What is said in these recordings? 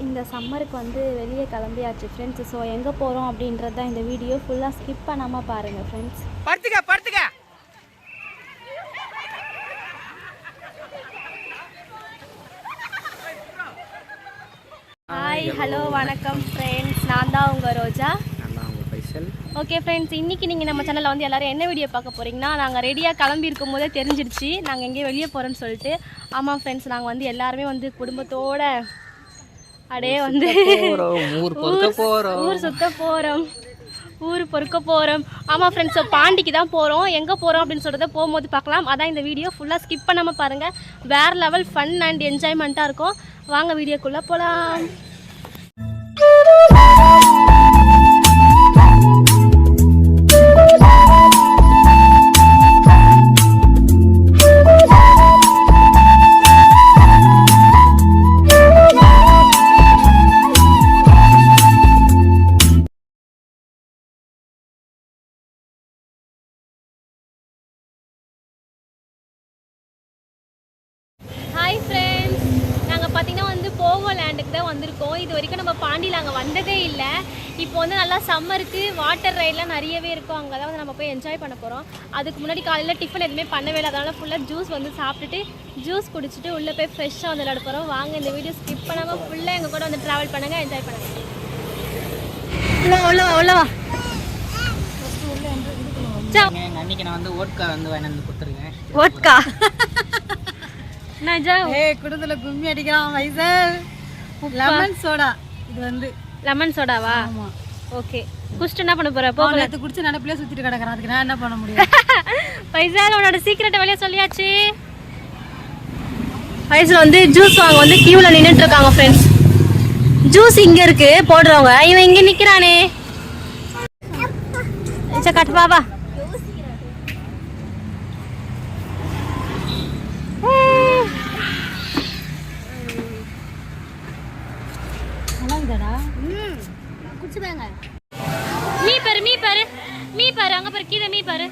இந்த சம்மருக்கு வந்து வெளியே கிளம்பியாச்சு ஃப்ரெண்ட்ஸ். ஸோ எங்கே போகிறோம் அப்படின்றது தான் இந்த வீடியோ ஃபுல்லாக ஸ்கிப் பண்ணாமல் பாருங்கள் ஃப்ரெண்ட்ஸ். படுத்துக்க ஹாய் ஹலோ வணக்கம் ஃப்ரெண்ட்ஸ், நான் தான் உங்கள் ரோஜா. ஓகே ஃப்ரெண்ட்ஸ், இன்றைக்கி நீங்கள் நம்ம சேனலில் வந்து எல்லோரும் என்ன வீடியோ பார்க்க போகிறீங்கன்னா, நாங்கள் ரெடியாக கிளம்பி இருக்கும் போதே தெரிஞ்சிடுச்சு நாங்கள் எங்கேயும் வெளியே போகிறோன்னு சொல்லிட்டு. ஆமாம் ஃப்ரெண்ட்ஸ், நாங்கள் வந்து எல்லாருமே வந்து குடும்பத்தோடு அப்படியே வந்து ஊர் சுத்த போகிறோம், ஊர் பொறுக்க போகிறோம். ஆமாம் ஃப்ரெண்ட்ஸ், ஸோ பாண்டிக்கு தான் போகிறோம். எங்கே போகிறோம் அப்படின்னு சொல்கிறத போகும்போது பார்க்கலாம். அதான் இந்த வீடியோ ஃபுல்லாக ஸ்கிப் பண்ணாமல் பாருங்கள். வேறு லெவல் ஃபன் அண்ட் என்ஜாய்மெண்ட்டாக இருக்கும். வாங்க வீடியோக்குள்ளே போகலாம். ஹாய் ஃப்ரெண்ட்ஸ், நாங்கள் பார்த்தீங்கன்னா வந்து போகோ லேண்டுக்கு தான் வந்திருக்கோம். இது வரைக்கும் நம்ம பாண்டியில் அங்கே வந்ததே இல்லை. இப்போ வந்து நல்லா சம்மருக்கு வாட்டர் ரைட்லாம் நிறையவே இருக்கும். அங்கே தான் வந்து நம்ம போய் என்ஜாய் பண்ண போகிறோம். அதுக்கு முன்னாடி காலையில் டிஃபன் எதுவுமே பண்ணவே இல்லை. அதனால் ஃபுல்லாக ஜூஸ் வந்து சாப்பிட்டுட்டு ஜூஸ் குடிச்சிட்டு உள்ளே போய் ஃப்ரெஷ்ஷாக வந்து விளையாட போகிறோம். வாங்க இந்த வீடியோ ஸ்கிப் பண்ணாமல் ஃபுல்லாக எங்கள் கூட வந்து ட்ராவல் பண்ணுங்கள், என்ஜாய் பண்ணுங்கள். உள்ளவா அன்னைக்கு நான் வந்து ஓட்கா வந்து வாங்கி கொடுத்துருக்கேன். ஓட்கா குடுத்துல கும்மி அடிக்கலாம். வைசல் லெமன் சோடா. இது வந்து லெமன் சோடாவா? ஆமா. ஓகே, குடிச்சிட்டு என்ன பண்ண போற? நேத்து குடிச்சு நினைப்பிலே சுத்திட்டு கிடக்குறேன். அதுக்கு நான் என்ன பண்ண முடியும்? வைசல், உன்னோட சீக்கிரட்டை வெளியே சொல்லியாச்சு. வைசல் வந்து ஜூஸ் வாங்க வந்து கியூல நின்றுட்டு இருக்காங்க ஃப்ரெண்ட்ஸ். ஜூஸ் இங்க இருக்கு போடுறவங்க, இவன் இங்க நிக்கிறானே. கட்டு பாபா. மீ பாரு அங்க பாரு, கீழே மீ பாரு.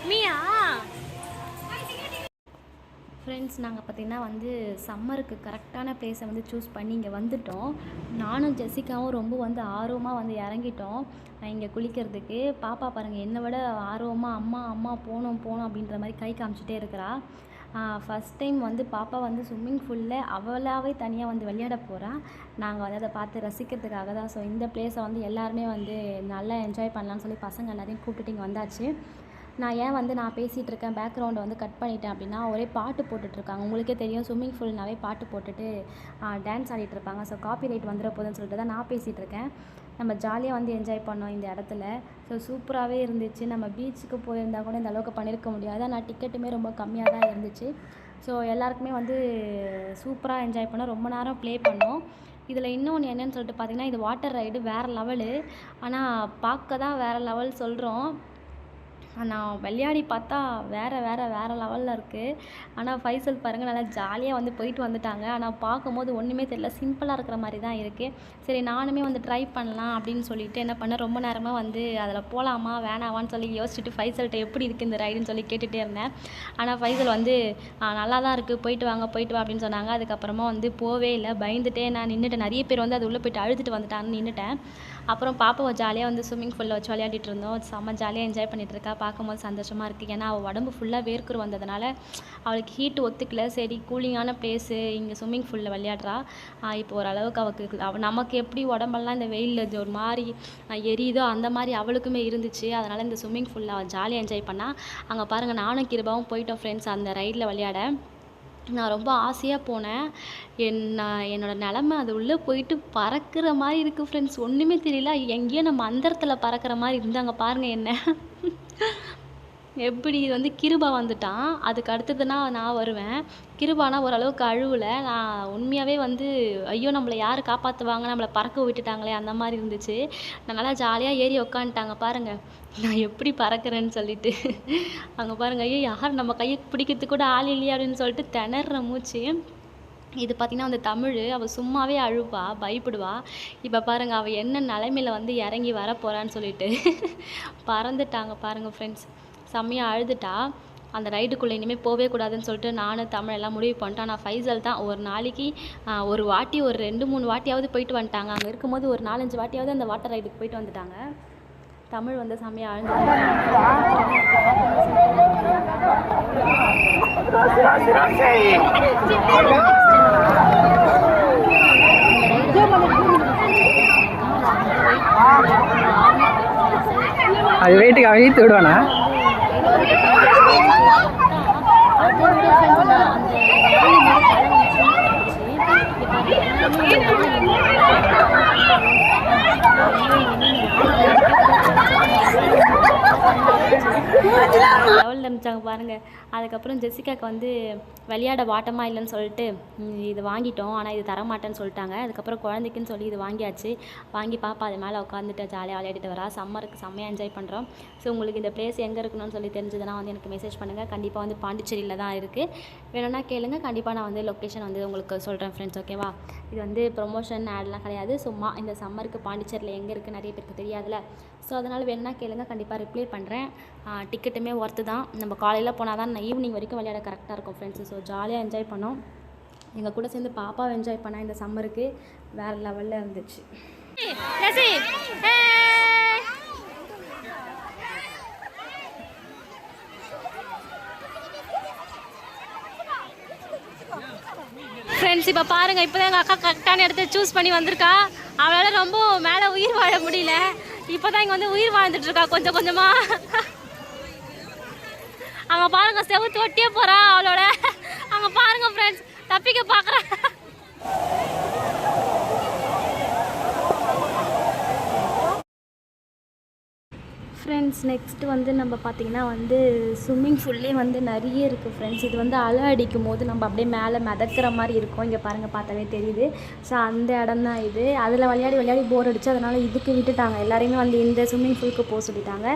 மீயா ஃப்ரெண்ட்ஸ், நாங்கள் பார்த்திங்கன்னா வந்து சம்மருக்கு கரெக்டான பிளேஸை வந்து சூஸ் பண்ணி இங்கே வந்துட்டோம். நானும் ஜெசிகாவும் ரொம்ப வந்து ஆர்வமாக வந்து இறங்கிட்டோம் இங்கே குளிக்கிறதுக்கு. பாப்பா பாருங்கள், என்னை விட ஆர்வமாக அம்மா அம்மா போகணும் அப்படின்ற மாதிரி கை காமிச்சிட்டே இருக்கிறா. ஃபஸ்ட் டைம் வந்து பாப்பா வந்து ஸ்விம்மிங் ஃபூலில் அவளாவே தனியாக வந்து விளையாட போகிறா. நாங்கள் வந்து அதை பார்த்து ரசிக்கிறதுக்காக தான். ஸோ இந்த பிளேஸை வந்து எல்லாருமே வந்து நல்லா என்ஜாய் பண்ணலான்னு சொல்லி பசங்க எல்லாரையும் கூப்பிட்டுட்டு இங்கே வந்தாச்சு. நான் பேசிகிட்டு இருக்கேன், பேக்ரவுண்டை வந்து கட் பண்ணிட்டேன் அப்படின்னா ஒரே பாட்டு போட்டுட்ருக்காங்க. உங்களுக்கே தெரியும், ஸ்விம்மிங் ஃபூல்னாவே பாட்டு போட்டுட்டு டான்ஸ் ஆடிட்டு இருப்பாங்க. ஸோ காப்பி ரைட் வந்துட போதுன்னு சொல்லிட்டு தான் நான் பேசிகிட்டு இருக்கேன். நம்ம ஜாலியாக வந்து என்ஜாய் பண்ணோம் இந்த இடத்துல. ஸோ சூப்பராகவே இருந்துச்சு. நம்ம பீச்சுக்கு போயிருந்தால் கூட இந்த அளவுக்கு பண்ணியிருக்க முடியாது. ஆனால் டிக்கெட்டுமே ரொம்ப கம்மியாக தான் இருந்துச்சு. ஸோ எல்லாருக்குமே வந்து சூப்பராக என்ஜாய் பண்ணோம். ரொம்ப நேரம் ப்ளே பண்ணோம். இதில் இன்னொன்று என்னென்னு சொல்லிட்டு பார்த்திங்கன்னா, இது வாட்டர் ரைடு வேறு லெவலு. ஆனால் பார்க்க தான் வேறு லெவல் சொல்கிறோம். ஆனால் விளையாடி பார்த்தா வேறு லெவலில் இருக்குது. ஆனால் ஃபைசல் பாருங்கள், நல்லா ஜாலியாக வந்து போயிட்டு வந்துட்டாங்க. ஆனால் பார்க்கும்போது ஒன்றுமே தெரியல, சிம்பிளாக இருக்கிற மாதிரி தான் இருக்குது. சரி, நானுமே வந்து ட்ரை பண்ணலாம் அப்படின்னு சொல்லிட்டு என்ன பண்ணேன், ரொம்ப நேரமாக வந்து அதில் போகலாமா வேணாவான்னு சொல்லி யோசிச்சுட்டு ஃபைசல்கிட்ட எப்படி இருக்குது இந்த ரைடுன்னு சொல்லி கேட்டுகிட்டே இருந்தேன். ஆனால் ஃபைசல் வந்து நல்லா தான் இருக்குது, போயிட்டு வா அப்படின்னு சொன்னாங்க. அதுக்கப்புறமா வந்து போவே இல்லை, பயந்துட்டே நான் நின்றுட்டேன். நிறைய பேர் வந்து அது உள்ளே போய்ட்டு அழுதுட்டு வந்துட்டான்னு நின்றுட்டேன். அப்புறம் பாப்பாவை ஜாலியாக வந்து ஸ்விம்மிங் ஃபூலில் வச்சு விளையாடிட்டு இருந்தோம். செம்ம ஜாலியாக என்ஜாய் பண்ணிகிட்டு இருக்கா. பார்க்கும்போது சந்தோஷமாக இருக்குது. ஏன்னா அவள் உடம்பு ஃபுல்லாக வேர்க்குரு வந்ததுனால அவளுக்கு ஹீட் ஒத்துக்கல. சரி, கூலிங்கான பிளேஸு, இங்கே ஸ்விம்மிங் ஃபூலில் விளையாடுறா. இப்போ ஓரளவுக்கு நமக்கு எப்படி உடம்பெல்லாம் இந்த வெயிலில் ஒரு மாதிரி எரியுதோ அந்த மாதிரி அவளுக்குமே இருந்துச்சு. அதனால் இந்த ஸ்விம்மிங் ஃபூலில் அவள் ஜாலியாக என்ஜாய் பண்ணால். அங்கே பாருங்கள், நானும் கிருபாவும் போயிட்டோம் ஃப்ரெண்ட்ஸ் அந்த ரைடில் விளையாட. நான் ரொம்ப ஆசையாக போனேன். என்னோடய நிலமை அது உள்ளே போயிட்டு பறக்கிற மாதிரி இருக்குது ஃப்ரெண்ட்ஸ். ஒன்றுமே தெரியல, எங்கேயோ நம்ம அந்தரத்தில் பறக்கிற மாதிரி இருந்தாங்க. பாருங்கள் என்ன எப்படி வந்து கிருபா வந்துட்டான். அதுக்கு அடுத்ததுனா நான் வருவேன். கிருபானா ஓரளவுக்கு அழுவலை. நான் உண்மையாகவே வந்து ஐயோ நம்மளை யார் காப்பாற்றுவாங்க, நம்மளை பறக்க விட்டுட்டாங்களே அந்த மாதிரி இருந்துச்சு. நான் நல்லா ஜாலியாக ஏறி உக்காந்துட்டாங்க. பாருங்கள் நான் எப்படி பறக்கிறேன்னு சொல்லிட்டு. அங்கே பாருங்கள், ஐயோ யார் நம்ம கையை பிடிக்கிறதுக்கு கூட ஆள் இல்லையா அப்படின்னு சொல்லிட்டு திணற மூச்சு. இது பார்த்திங்கன்னா வந்து தமிழ், அவள் சும்மாவே அழுவா, பயப்படுவா. இப்போ பாருங்கள் அவள் என்ன நிலைமையில் வந்து இறங்கி வரப்போகிறான்னு சொல்லிட்டு பறந்துட்டாங்க பாருங்கள் ஃப்ரெண்ட்ஸ். செம்மையாக அழுதுட்டா. அந்த ரைடுக்குள்ளே இனிமேல் போகவே கூடாதுன்னு சொல்லிட்டு நானும் தமிழ் எல்லாம் முடிவு பண்ணிட்டேன். ஆனால் ஃபைசல் தான் ஒரு நாளைக்கு ஒரு வாட்டி ஒரு 2-3 வாட்டியாவது போயிட்டு வந்துட்டாங்க. அங்கே இருக்கும்போது ஒரு 4-5 வாட்டியாவது அந்த வாட்டர் ரைடுக்கு போயிட்டு வந்துட்டாங்க. தமிழ் வந்து செம்மையாக அது வெயிட்டுக்கு அவன் ஈத்து விடுவானா? லெவலில் இருந்துச்சாங்க பாருங்கள். அதுக்கப்புறம் ஜெசிகாக்கு வந்து விளையாட வாட்டமாக இல்லைன்னு சொல்லிட்டு இது வாங்கிட்டோம். ஆனால் இது தரமாட்டேன்னு சொல்லிட்டாங்க. அதுக்கப்புறம் குழந்தைக்குன்னு சொல்லி இது வாங்கியாச்சு. வாங்கி பாப்பா அது மேலே உட்காந்துட்டு ஜாலியாக விளையாடிட்டு வரா. சம்மருக்கு செம்மையாக என்ஜாய் பண்ணுறோம். ஸோ உங்களுக்கு இந்த பிளேஸ் எங்கே இருக்கணும்னு சொல்லி தெரிஞ்சதுன்னா வந்து எனக்கு மெசேஜ் பண்ணுங்கள். கண்டிப்பாக வந்து பாண்டிச்சேரியில் தான் இருக்குது. வேணும்னா கேளுங்க. கண்டிப்பாக நான் வந்து லொக்கேஷன் வந்து உங்களுக்கு சொல்கிறேன் ஃப்ரெண்ட்ஸ். ஓகேவா? இது வந்து ப்ரொமோஷன் ஆட்லாம் கிடையாது. சும்மா இந்த சம்மருக்கு பாண்டிச்சேரியில் எங்கே இருக்குது நிறைய பேருக்கு தெரியாதுல்ல. ஸோ அதனால் வேணும்னா கேளுங்க. கண்டிப்பாக ரிப்ளை பண்ணுறேன். டிக்கெட்டுமே ஒர்த்து தான். நம்ம காலையில் போனால் தான் ஈவினிங் வரைக்கும் விளையாட கரெக்டாக இருக்கும் ஃப்ரெண்ட்ஸு. ஸோ ஜாலியாக என்ஜாய் பண்ணோம். எங்கள் கூட சேர்ந்து பாப்பாவை என்ஜாய் பண்ணால் இந்த சம்மருக்கு வேறு லெவலில் இருந்துச்சு. ஃப்ரெண்ட்ஸ் இப்போ பாருங்கள், இப்போ தான் எங்கள் அக்கா கரெக்டான இடத்த சூஸ் பண்ணி வந்திருக்கா. அவளால் ரொம்ப மேலே உயிர் வாழ முடியல. இப்போ தான் இங்கே வந்து உயிர் வாழ்ந்துட்டுருக்கா கொஞ்சம் கொஞ்சமாக. அங்கே பாருங்கள் செவுத்து ஒட்டியே போகிறா அவளோட. அங்கே பாருங்கள் ஃப்ரெண்ட்ஸ் தப்பிக்க பார்க்குறா. ஃப்ரெண்ட்ஸ் நெக்ஸ்ட்டு வந்து நம்ம பார்த்திங்கன்னா வந்து ஸ்விம்மிங் ஃபூல்லே வந்து நிறைய இருக்குது ஃப்ரெண்ட்ஸ். இது வந்து அலை அடிக்கும் போது நம்ம அப்படியே மேலே மிதக்கிற மாதிரி இருக்கும். இங்கே பாருங்கள் பார்த்தாவே தெரியுது. ஸோ அந்த இடம் தான் இது. அதில் விளையாடி போர் அடிச்சு அதனால் இதுக்கு விட்டுட்டாங்க. எல்லாரையுமே வந்து இந்த ஸ்விம்மிங் ஃபூலுக்கு போக சொல்லிட்டாங்க.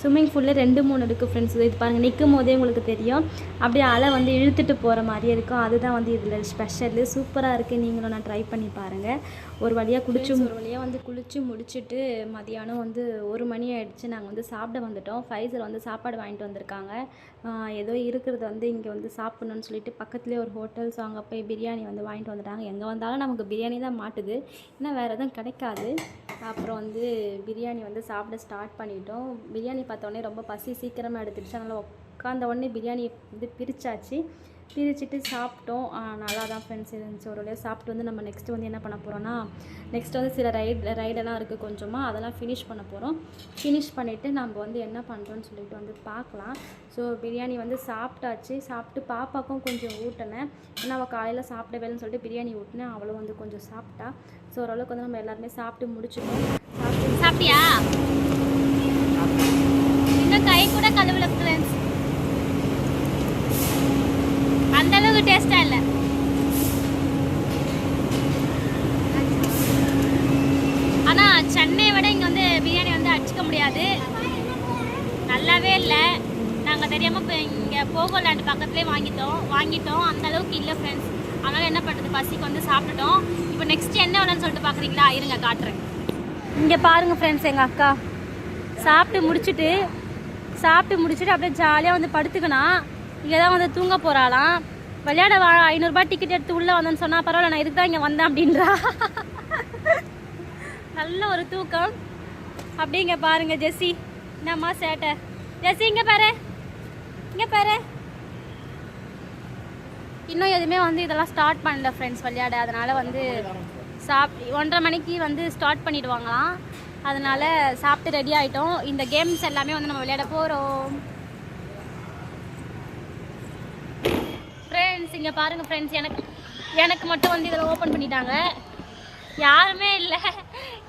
ஸ்விம்மிங் ஃபூலில் 2-3 இருக்குது ஃப்ரெண்ட்ஸ். இது பாருங்கள் நிற்கும் போதே உங்களுக்கு தெரியும். அப்படியே அலை வந்து இழுத்துட்டு போகிற மாதிரியே இருக்கும். அதுதான் வந்து இதில் ஸ்பெஷலு. சூப்பராக இருக்குது. நீங்களும் நான் ட்ரை பண்ணி பாருங்கள். ஒரு வழியாக வந்து குளித்து முடிச்சுட்டு மதியானம் வந்து 1 மணி ஆகிடுச்சு. நாங்கள் வந்து சாப்பிட வந்துட்டோம். ஃபைசல் வந்து சாப்பாடு வாங்கிட்டு வந்திருக்காங்க. ஏதோ இருக்கிறது வந்து இங்கே வந்து சாப்பிட்ணுன்னு சொல்லிட்டு பக்கத்துலேயே ஒரு ஹோட்டல். ஸோ அங்கே போய் பிரியாணி வந்து வாங்கிட்டு வந்துட்டாங்க. எங்கே வந்தாலும் நமக்கு பிரியாணி தான் மாட்டுது. ஏன்னா வேறு எதுவும் கிடைக்காது. அப்புறம் வந்து பிரியாணி வந்து சாப்பிட ஸ்டார்ட் பண்ணிட்டோம். பிரியாணி பார்த்தோன்னே ரொம்ப பசி சீக்கிரமாக எடுத்துடுச்சு. அதனால் உட்காந்த உடனே பிரியாணி வந்து பிரிச்சுட்டு சாப்பிட்டோம். நல்லா தான் ஃப்ரெண்ட்ஸ் இருந்துச்சு. ஒரு வழியாக சாப்பிட்டு வந்து நம்ம நெக்ஸ்ட்டு வந்து என்ன பண்ண போகிறோன்னா, நெக்ஸ்ட்டு வந்து சில ரைடெல்லாம் இருக்குது கொஞ்சமாக, அதெல்லாம் ஃபினிஷ் பண்ண போகிறோம். ஃபினிஷ் பண்ணிவிட்டு நம்ம வந்து என்ன பண்ணுறோன்னு சொல்லிட்டு வந்து பார்க்கலாம். ஸோ பிரியாணி வந்து சாப்பிட்டாச்சு. சாப்பிட்டு பாப்பாக்கும் கொஞ்சம் ஊட்டினேன். ஏன்னா அவள் காலையில் சாப்பிடவேன்னு சொல்லிட்டு பிரியாணி ஊட்டினேன். அவளும் வந்து கொஞ்சம் சாப்பிட்டா. ஸோ ஓரளவுக்கு வந்து நம்ம எல்லாருமே சாப்பிட்டு முடிச்சிட்டோம். சாப்பிட்டியா? இன்னும் கை கூட கழுவல ஃப்ரெண்ட்ஸ். அந்த அளவுக்கு டேஸ்டா இல்லை. ஆனால் சென்னையை விட இங்கே வந்து பிரியாணி வந்து அடிச்சுக்க முடியாது. நல்லாவே இல்லை. நாங்கள் தெரியாமல் இப்போ இங்கே போகோ லேண்ட் பக்கத்துலேயே வாங்கிட்டோம். அந்த அளவுக்கு இல்லை ஃப்ரெண்ட்ஸ். அதனால் என்ன பண்ணுறது, பசிக்கு வந்து சாப்பிட்டுட்டோம். இப்போ நெக்ஸ்ட் என்ன வேணும்னு சொல்லிட்டு பார்க்குறீங்களா? இருங்க காட்டுறேன். இங்கே பாருங்கள் ஃப்ரெண்ட்ஸ், எங்கள் அக்கா சாப்பிட்டு முடிச்சுட்டு அப்படியே ஜாலியாக வந்து படுத்துக்கினா. இங்கே தான் வந்து தூங்க போகிறாளாம். விளையாட 500 ரூபாய் டிக்கெட் எடுத்து உள்ளே வந்தேன்னு சொன்னால் பரவாயில்ல, நான் இதுக்கு தான் இங்கே வந்தேன் அப்படின்றா. நல்ல ஒரு தூக்கம். அப்படி இங்கே பாருங்கள் ஜெஸ்ஸி என்னம்மா சேட்டை. ஜெஸ்ஸி இங்கே பாரு. இன்னும் எதுவுமே வந்து இதெல்லாம் ஸ்டார்ட் பண்ணல ஃப்ரெண்ட்ஸ் விளையாட. அதனால் வந்து 1:30 மணிக்கு வந்து ஸ்டார்ட் பண்ணிவிடுவாங்களாம். அதனால் சாப்பிட்டு ரெடி ஆகிட்டோம். இந்த கேம்ஸ் எல்லாமே வந்து நம்ம விளையாட போகிறோம் ஃப்ரெண்ட்ஸ். இங்கே பாருங்கள் ஃப்ரெண்ட்ஸ், எனக்கு மட்டும் வந்து இதில் ஓப்பன் பண்ணிட்டாங்க. யாருமே இல்லை,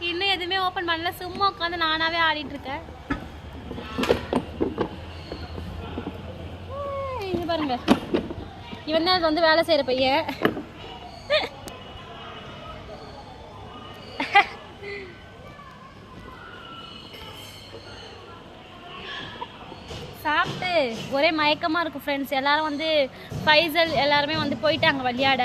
இன்னும் எதுவுமே ஓப்பன் பண்ணல. சும்மா உட்காந்து நானாகவே ஆடிட்டுருக்கேன். இங்கே பாருங்கள், இவன் தான் வந்து வேலை செய்கிற பையன். சாப்பிட்டு ஒரே மயக்கமாக இருக்கும் ஃப்ரெண்ட்ஸ். எல்லோரும் வந்து ஃபைசல் எல்லாருமே வந்து போயிட்டாங்க விளையாட.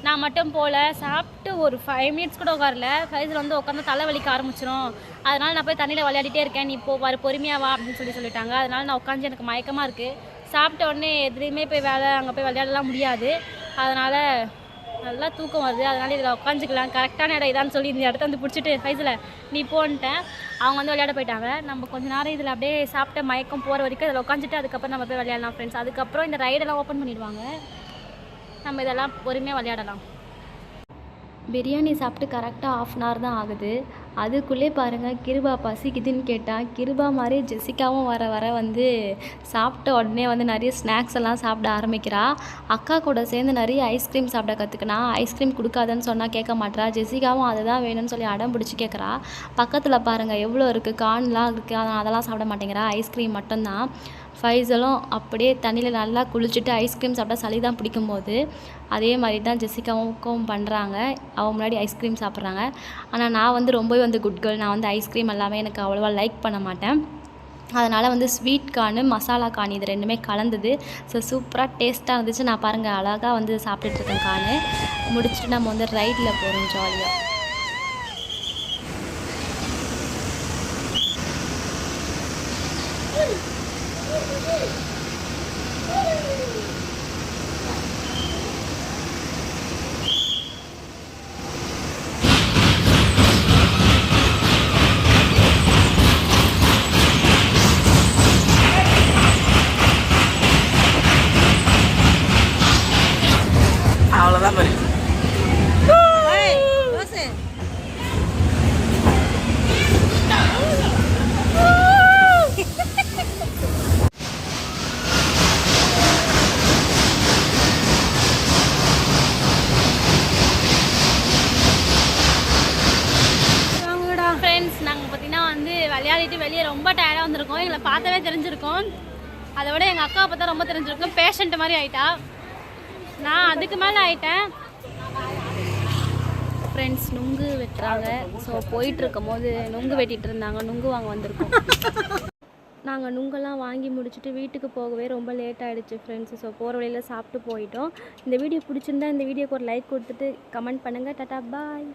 நான் மட்டும் போகல. சாப்பிட்டு ஒரு 5 மினிட்ஸ் கூட உட்காரல. ஃபைசல் வந்து உட்காந்து தலை வலிக்க ஆரம்பிச்சிடும், அதனால் நான் போய் தண்ணியில் விளையாடிட்டே இருக்கேன், நீ போ பாரு பொறுமையாக வா அப்படின்னு சொல்லிட்டாங்க. அதனால் நான் உட்காந்து எனக்கு மயக்கமாக இருக்குது. சாப்பிட்ட உடனே எதுலேயுமே போய் அங்கே போய் விளையாடலாம் முடியாது. அதனால் நல்லா தூக்கம் வருது. அதனால் இதில் உட்காந்துக்கலாம், கரெக்டான இடம் இதான்னு சொல்லி இந்த இடத்த வந்து பிடிச்சிட்டு ஃபைசலை நீ போன்ட்டேன். அவங்க வந்து விளையாட போயிட்டாங்க. நம்ம கொஞ்ச நேரம் இதில் அப்படியே சாப்பிட்ட மயக்கம் போகிற வரைக்கும் இதில் உட்காந்துட்டு அதுக்கப்புறம் நம்ம போய் விளையாடலாம் ஃப்ரெண்ட்ஸ். அதுக்கப்புறம் இந்த ரைடெல்லாம் ஓப்பன் பண்ணிடுவாங்க, நம்ம இதெல்லாம் பொறுமையாக விளையாடலாம். பிரியாணி சாப்பிட்டு கரெக்டாக 1/2 அன் ஹவர் தான் ஆகுது. அதுக்குள்ளே பாருங்கள், கிருபா பசிக்குதுன்னு கேட்டால் கிருபா மாதிரி ஜெசிகாவும் வர வர வந்து சாப்பிட்ட உடனே வந்து நிறைய ஸ்நாக்ஸ் எல்லாம் சாப்பிட ஆரம்பிக்கிறா. அக்கா கூட சேர்ந்து நிறைய ஐஸ்கிரீம் சாப்பிட கற்றுக்கினா. ஐஸ்கிரீம் கொடுக்காதன்னு சொன்னால் கேட்க மாட்டா. ஜெசிகாவும் அதை தான் வேணும்னு சொல்லி அடம் பிடிச்சி கேட்குறா. பக்கத்தில் பாருங்கள் எவ்வளோ இருக்குது, கார்ன்லாம் இருக்குது, அதெல்லாம் சாப்பிட மாட்டேங்கிறா, ஐஸ்கிரீம் மட்டும்தான். ஃபைசலும் அப்படியே தண்ணியில் நல்லா குளிச்சுட்டு ஐஸ்கிரீம் சாப்பிட்டா சளி தான் பிடிக்கும்போது அதே மாதிரி தான் ஜெசிகாவுக்கும் பண்ணுறாங்க. அவன் முன்னாடி ஐஸ்கிரீம் சாப்பிட்றாங்க. ஆனால் நான் வந்து ரொம்பவே வந்து குட் கேர்ள். நான் வந்து ஐஸ்கிரீம் எல்லாமே எனக்கு அவ்வளோவா லைக் பண்ண மாட்டேன். அதனால் வந்து ஸ்வீட் கார்னு மசாலா கார்ன் இது ரெண்டுமே கலந்தது. ஸோ சூப்பராக டேஸ்ட்டாக இருந்துச்சு. நான் பாருங்கள் அழகாக வந்து சாப்பிட்டுட்ருக்கேன். கார்னு முடிச்சுட்டு நம்ம வந்து ரைடில் போகிறோம் ஜாலியாக. அவ்வளோதான் பாரு. ஃப்ரெண்ட்ஸ், நாங்கள் பார்த்தீங்கன்னா வந்து விளையாடிட்டு வெளியே ரொம்ப டயர்டாக வந்திருக்கோம். எங்களை பார்த்தாவே தெரிஞ்சிருக்கோம். அதை விட எங்கள் அக்காவை பார்த்தா ரொம்ப தெரிஞ்சிருக்கும். பேஷண்ட் மாதிரி ஆகிட்டா, நான் அதுக்கு மேலே ஆகிட்டேன். ஃப்ரெண்ட்ஸ், நுங்கு வெட்டுறாங்க. ஸோ போயிட்டுருக்கும் போது நுங்கு வெட்டிகிட்டு இருந்தாங்க. நுங்கு வாங்க வந்திருக்கோம். நாங்கள் நுங்கெல்லாம் வாங்கி முடிச்சுட்டு வீட்டுக்கு போகவே ரொம்ப லேட் ஆகிடுச்சு ஃப்ரெண்ட்ஸ். ஸோ போகிற வழியில் சாப்பிட்டு போயிட்டோம். இந்த வீடியோ பிடிச்சிருந்தா இந்த வீடியோக்கு ஒரு லைக் கொடுத்துட்டு கமெண்ட் பண்ணுங்கள். டாடா பாய்.